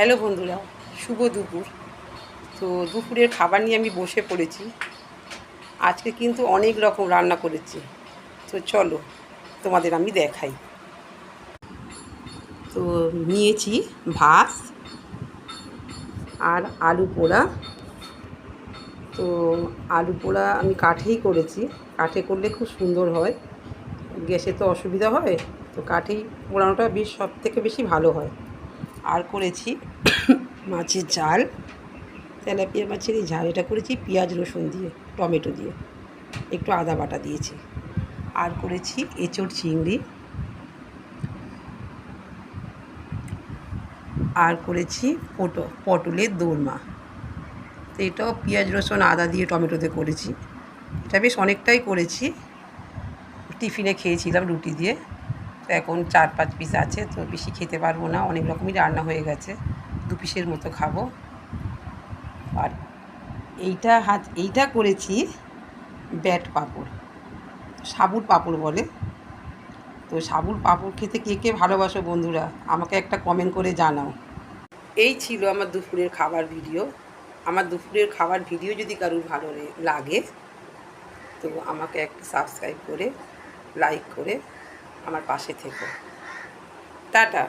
Hello বন্ধুরা, শুভ দুপুর। তো দুপুরের খাবার নিয়ে আমি বসে পড়েছি। আজকে কিন্তু অনেক রকম রান্না করেছি। তো চলো তোমাদের আমি দেখাই। তো নিয়েছি ভাত আর আলু পোড়া। তো আলু পোড়া আমি কাঠেই করেছি। কাঠে করলে খুব সুন্দর হয়, গ্যাসে তো অসুবিধা হয়, তো কাঠেই পোড়ানোটা বেশ সব থেকে বেশি ভালো হয়। আর করেছি মাছের ঝাল, তেলাপিয়া মাছের এই ঝাল। এটা করেছি পেঁয়াজ রসুন দিয়ে, টমেটো দিয়ে, একটু আদা বাটা দিয়েছি। আর করেছি এঁচোড় চিংড়ি। আর করেছি পটলের দোরমা। তো এটাও পেঁয়াজ রসুন আদা দিয়ে টমেটোতে করেছি। এটা বেশ অনেকটাই করেছি, টিফিনে খেয়েছিলাম রুটি দিয়ে। তো এখন 4-5 পিস আছে, তো বেশি খেতে পারবো না, অনেক রকমই রান্না হয়ে গেছে, 2 পিসের মতো খাবো। আর এইটা করেছি ব্যাট পাঁপড়, সাবুর পাঁপড় বলে। তো সাবুর পাঁপড় খেতে কে কে ভালোবাসো বন্ধুরা, আমাকে একটা কমেন্ট করে জানাও। এই ছিল আমার দুপুরের খাবার ভিডিও। আমার দুপুরের খাবার ভিডিও যদি কারোর ভালো লাগে তো আমাকে একটা সাবস্ক্রাইব করে, লাইক করে আমার পাশে থেকো। টাটা।